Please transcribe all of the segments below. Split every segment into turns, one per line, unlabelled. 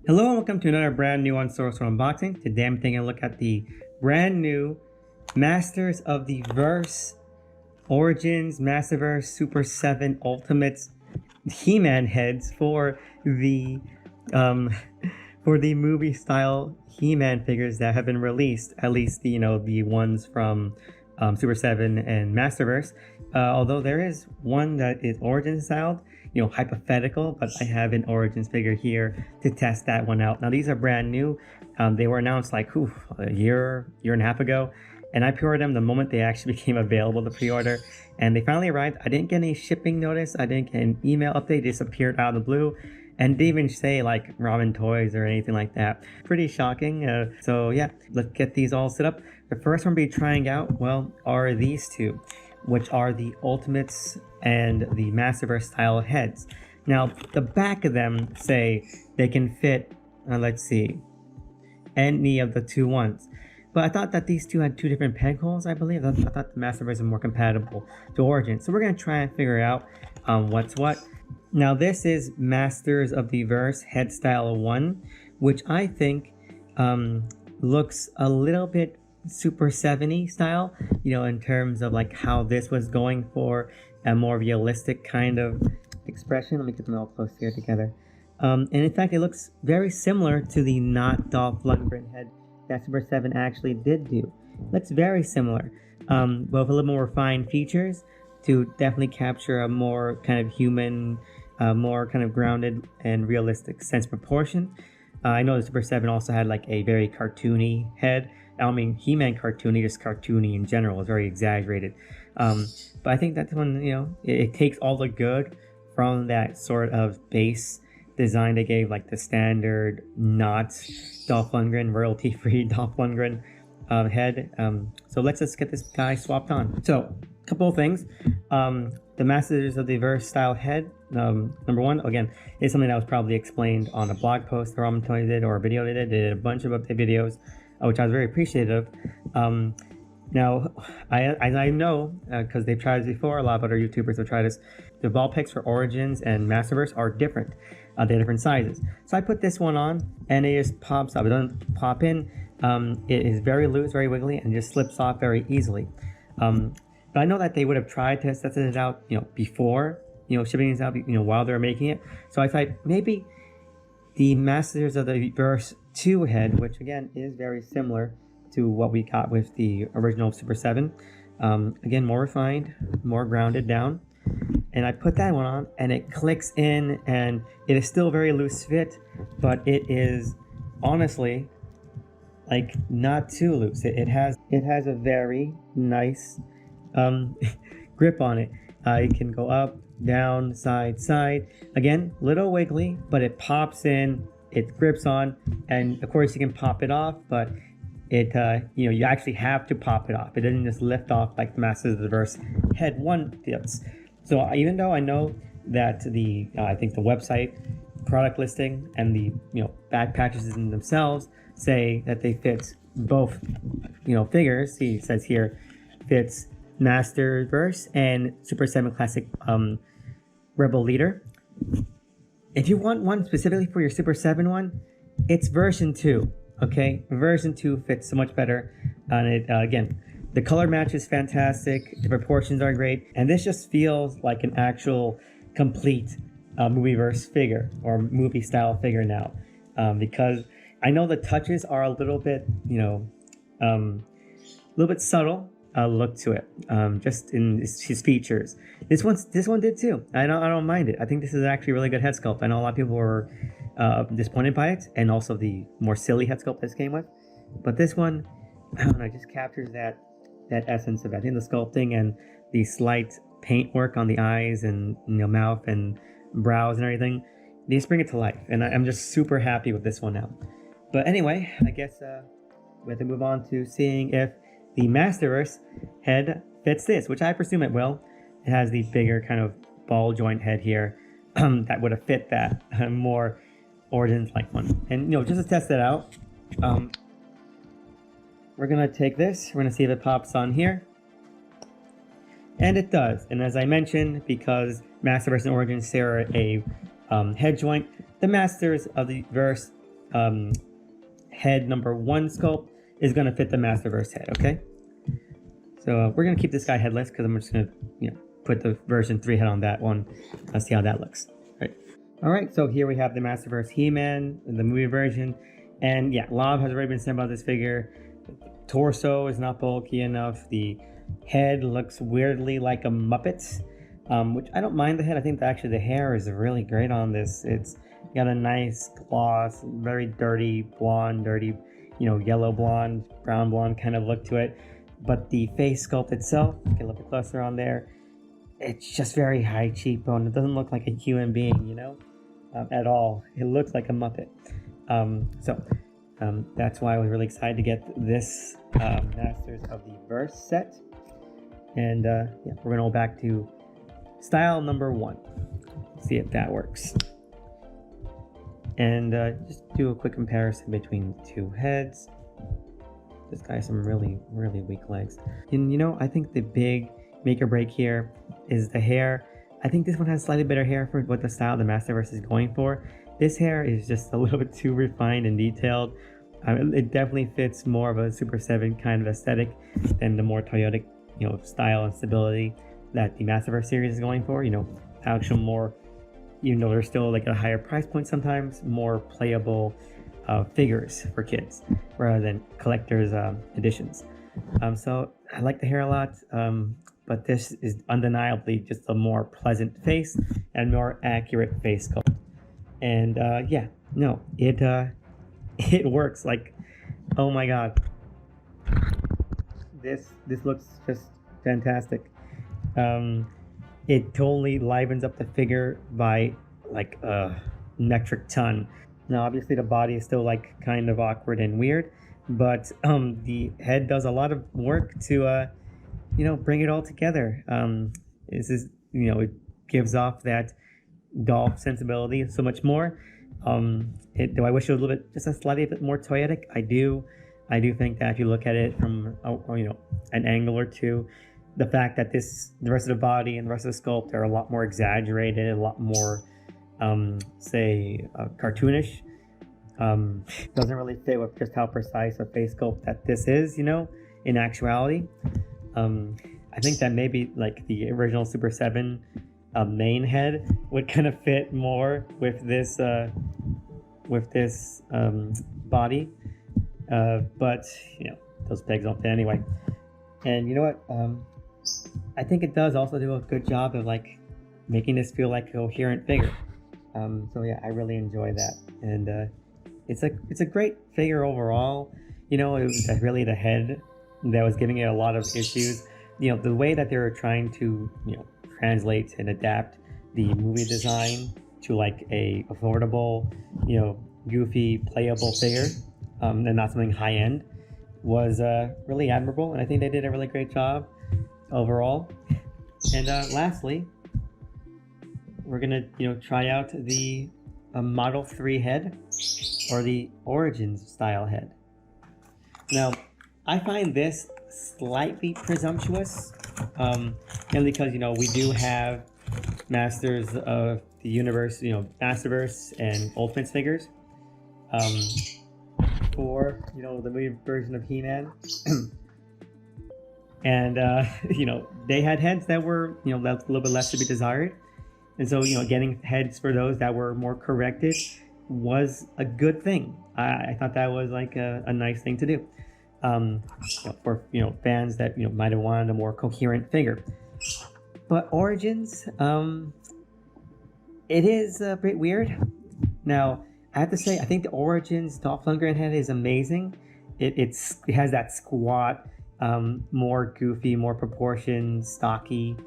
Hello and welcome to another brand new Unsourced Wall unboxing. Today I'm taking a look at the brand new Masters of the Verse Origins Masterverse Super 7 Ultimates HeMan heads for the movie style HeMan figures that have been released. At least the ones from Super 7 and Masterverse. Although there is one that is Origins styled, hypothetical, but I have an Origins figure here to test that one out. Now these are brand new. They were announced like a year and a half ago, and I pre-ordered them the moment they actually became available to pre-order, and they finally arrived. I didn't get any shipping notice. I didn't get an email update. They just appeared out of the blue, and didn't even say like Ramen Toys or anything like that. Pretty shocking. So yeah, let's get these all set up. The first one we'll be trying out, well, are these two, which are the Ultimates and the Masterverse style heads. Now, the back of them say they can fit, let's see, any of the two ones. But I thought that these two had two different peg holes, I believe. I thought the Masterverse is more compatible to Origin. So we're going to try and figure out what's what. Now, this is Masters of the Verse Head Style 1, which I think looks a little bit Super 7-y style, in terms of like how this was going for a more realistic kind of expression. Let me get them all close here together. And in fact, it looks very similar to the not Dolph Lundgren head that Super 7 actually did do. It looks very similar, but with a little more refined features to definitely capture a more kind of human, more kind of grounded and realistic sense of proportion. I know the Super 7 also had like a very cartoony head. I don't mean HeMan cartoony, just cartoony in general. It's very exaggerated. But I think that one, it takes all the good from that sort of base design they gave, like the standard, not Dolph Lundgren, royalty-free Dolph Lundgren head. So let's just get this guy swapped on. So, a couple of things. The Masters of the Verse style head, number one, again, is something that was probably explained on a blog post the Ramen Toy did, or a video they did. They did a bunch of update videos, which I was very appreciative of. Now, I know, because they've tried this before, a lot of other YouTubers have tried this, the ball picks for Origins and Masterverse are different. They're different sizes. So I put this one on, and it just pops up. It doesn't pop in. It is very loose, very wiggly, and just slips off very easily. But I know that they would have tried to test it out, before, shipping these out, while they're making it. So I thought maybe the Masters of the Verse 2 head, which again is very similar to what we got with the original Super 7. Again, more refined, more grounded down. And I put that one on, and it clicks in, and it is still very loose fit, but it is honestly like not too loose. It has a very nice grip on it. It can go up, down, side, side. Again, little wiggly, but it pops in, it grips on, and of course you can pop it off, but it you actually have to pop it off. It doesn't just lift off like the Masters of the Verse Head 1 does. So even though I know that the I think the website product listing and the back patches in themselves say that they fit both figures. See, it says here fits Masterverse and Super 7 Classic Rebel Leader. If you want one specifically for your Super 7 one, it's version 2. Okay, version 2 fits so much better, and it again, the color match is fantastic, the proportions are great, and this just feels like an actual complete movieverse figure or movie style figure now, because I know the touches are a little bit subtle look to it, just in his features. This one did too. I don't mind it. I think this is actually a really good head sculpt. I know a lot of people were disappointed by it, and also the more silly head sculpt this came with. But this one, I don't know, just captures that essence of it. I think the sculpting and the slight paint work on the eyes and mouth and brows and everything, they just bring it to life. And I'm just super happy with this one now. But anyway, I guess we have to move on to seeing if the Masterverse head fits this, which I presume it will. It has the bigger kind of ball joint head here that would have fit that more Origins-like one. And just to test that out, we're gonna take this. We're gonna see if it pops on here, and it does. And as I mentioned, because Masterverse and Origins share a head joint, the Masters of the Verse head number 1 sculpt is going to fit the Masterverse head, okay? So we're going to keep this guy headless because I'm just going to, put the version 3 head on that one. Let's see how that looks. All right, so here we have the Masterverse HeMan, the movie version. And yeah, a lot has already been said about this figure. The torso is not bulky enough. The head looks weirdly like a Muppet, which I don't mind the head. I think that actually the hair is really great on this. It's got a nice gloss, very dirty blonde, yellow blonde, brown blonde kind of look to it. But the face sculpt itself, get a little bit closer on there, it's just very high cheekbone. It doesn't look like a human being, at all. It looks like a Muppet. That's why I was really excited to get this Masters of the Verse set. And we're going to go back to style number 1. See if that works. And just do a quick comparison between the 2 heads. This guy has some really, really weak legs. And I think the big make or break here is the hair. I think this one has slightly better hair for what the style the Masterverse is going for. This hair is just a little bit too refined and detailed. It definitely fits more of a Super 7 kind of aesthetic than the more Toyota, style and stability that the Masterverse series is going for. Actual more, even though they're still like at a higher price point sometimes, more playable figures for kids rather than collector's editions. So I like the hair a lot, but this is undeniably just a more pleasant face and more accurate face sculpt. And it works. Like, oh my god, this looks just fantastic. It totally livens up the figure by like a metric ton. Now obviously the body is still like kind of awkward and weird, but the head does a lot of work to bring it all together. This is it gives off that Dolph sensibility so much more. Do I wish it was a little bit, just a slightly bit more toyetic? I do think that if you look at it from an angle or two, the fact that the rest of the body and the rest of the sculpt are a lot more exaggerated, a lot more cartoonish, doesn't really fit with just how precise a face sculpt that this is, in actuality. I think that maybe like the original Super 7 main head would kind of fit more with this body, but those pegs don't fit anyway. And you know what, I think it does also do a good job of like making this feel like a coherent figure. So yeah, I really enjoy that, and it's a great figure overall. It was really the head that was giving it a lot of issues. The way that they were trying to translate and adapt the movie design to like a affordable, goofy, playable figure, and not something high end, was really admirable, and I think they did a really great job overall. And lastly, we're gonna try out the Model 3 head, or the Origins style head. Now, I find this slightly presumptuous, mainly because we do have Masters of the Universe, Masterverse and Ultimates figures for the movie version of HeMan. And they had heads that were left a little bit less to be desired, and so getting heads for those that were more corrected was a good thing. I thought that was like a nice thing to do. For fans that might have wanted a more coherent figure. But Origins, it is a bit weird. Now I have to say, I think the Origins Dolph Lundgren head is amazing. It has that squat, more goofy, more proportioned, stocky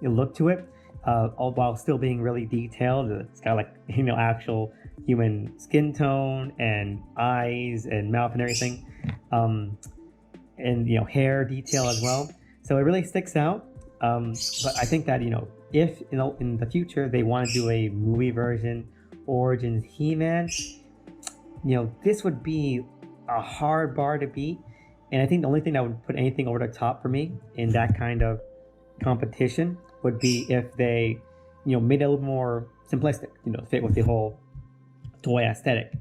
look to it, all while still being really detailed. It's got like actual human skin tone and eyes and mouth and everything, and hair detail as well. So it really sticks out. But I think that if in the future they want to do a movie version Origins HeMan, this would be a hard bar to beat. And I think the only thing that would put anything over the top for me in that kind of competition would be if they made it a little more simplistic, fit with the whole toy aesthetic.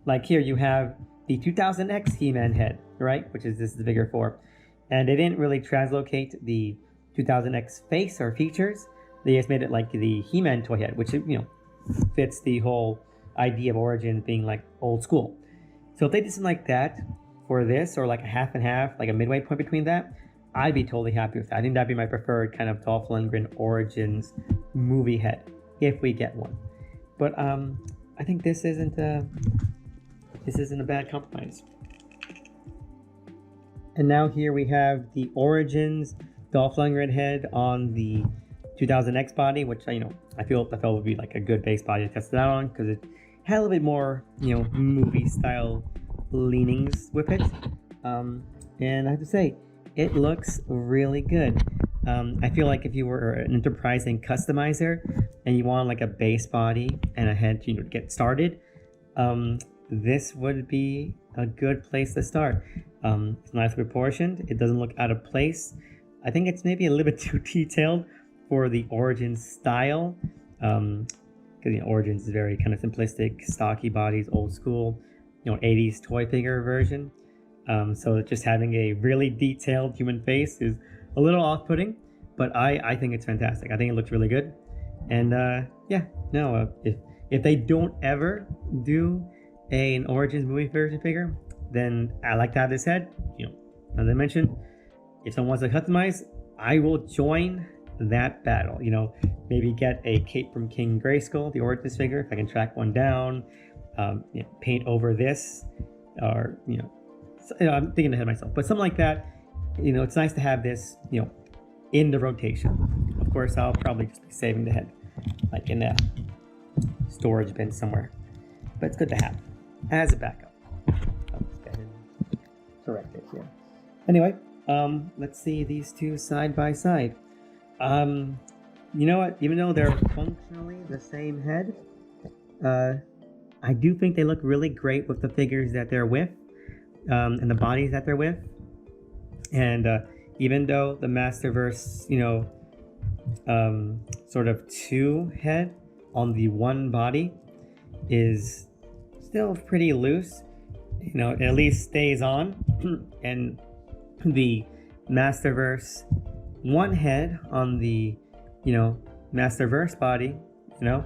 Like here you have the 2000X HeMan head, right? Which is this is the figure 4. And they didn't really translocate the 2000X face or features. They just made it like the HeMan toy head, which, you know, fits the whole idea of Origins being like old school. So if they did something like that for this, or like a half and half, like a midway point between that, I'd be totally happy with that. I think that'd be my preferred kind of Dolph Lundgren Origins movie head, if we get one. But I think this isn't a bad compromise. And now here we have the Origins Dolph Lundgren head on the 2000X body, which I feel would be like a good base body to test it out on, because it had a little bit more, you know, movie style leanings with it. And I have to say, it looks really good. I feel like if you were an enterprising customizer and you want like a base body and a head, you know, to get started, this would be a good place to start. It's nicely proportioned. It doesn't look out of place. I think it's maybe a little bit too detailed for the Origins style, because you know, Origins is very kind of simplistic, stocky bodies, old school, you know, 80s toy figure version. So just having a really detailed human face is a little off-putting, but I think it's fantastic. I think it looks really good. And yeah, no, if they don't ever do an Origins movie version figure, then I like to have this head. You know, as I mentioned, if someone wants to customize, I will join that battle. You know, maybe get a cape from King Grayskull, the Origins figure, if I can track one down. You know, paint over this, or you know, I'm thinking ahead of myself, but something like that. You know, it's nice to have this, you know, in the rotation. Of course, I'll probably just be saving the head, like in a storage bin somewhere. But it's good to have as a backup. I'll just go ahead and correct it here. Anyway, let's see these two side by side. You know what? Even though they're functionally the same head, I do think they look really great with the figures that they're with, and the bodies that they're with. And even though the Masterverse, you know, sort of 2 head on the 1 body is still pretty loose, you know, it at least stays on. And the Masterverse 1 head on the, you know, Masterverse body, you know,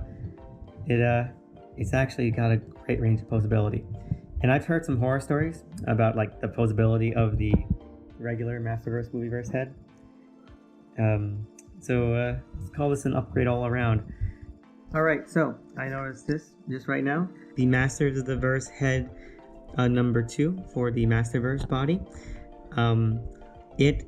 it's actually got a great range of posability. And I've heard some horror stories about like the posability of the regular Masterverse Movieverse head. So let's call this an upgrade all around. Alright, so I noticed this just right now. The Masters of the Verse head number 2 for the Masterverse body. It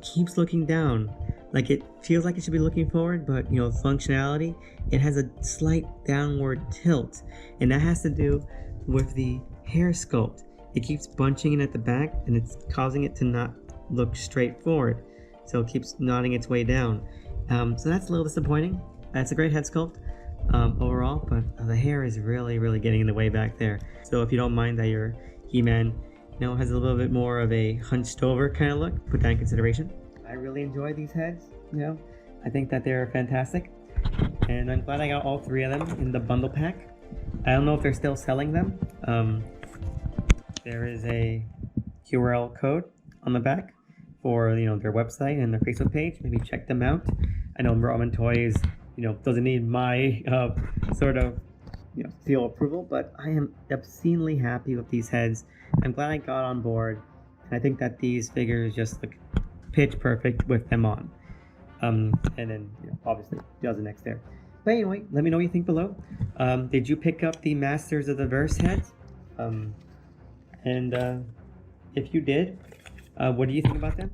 keeps looking down. Like it feels like it should be looking forward, but you know, functionality, it has a slight downward tilt. And that has to do with the hair sculpt. It keeps bunching in at the back and it's causing it to not look straight forward. So it keeps nodding its way down. So that's a little disappointing. It's a great head sculpt overall, but the hair is really, really getting in the way back there. So if you don't mind that your HeMan, you know, has a little bit more of a hunched over kind of look, put that in consideration. I really enjoy these heads, you know. I think that they're fantastic. And I'm glad I got all 3 of them in the bundle pack. I don't know if they're still selling them. There is a URL code on the back for, you know, their website and their Facebook page. Maybe check them out. I know Ramen Toys, you know, doesn't need my sort of, you know, seal approval, but I am obscenely happy with these heads. I'm glad I got on board, and I think that these figures just look pitch perfect with them on. And then, you know, obviously 2000X there. But anyway, let me know what you think below. Did you pick up the Masters of the Verse heads? If you did, what do you think about them?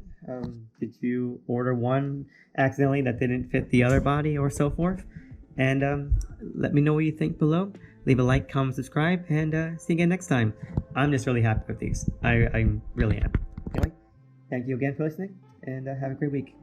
Did you order one accidentally that didn't fit the other body or so forth? And let me know what you think below. Leave a like, comment, subscribe, and see you again next time. I'm just really happy with these. I really am. Anyway, thank you again for listening, and have a great week.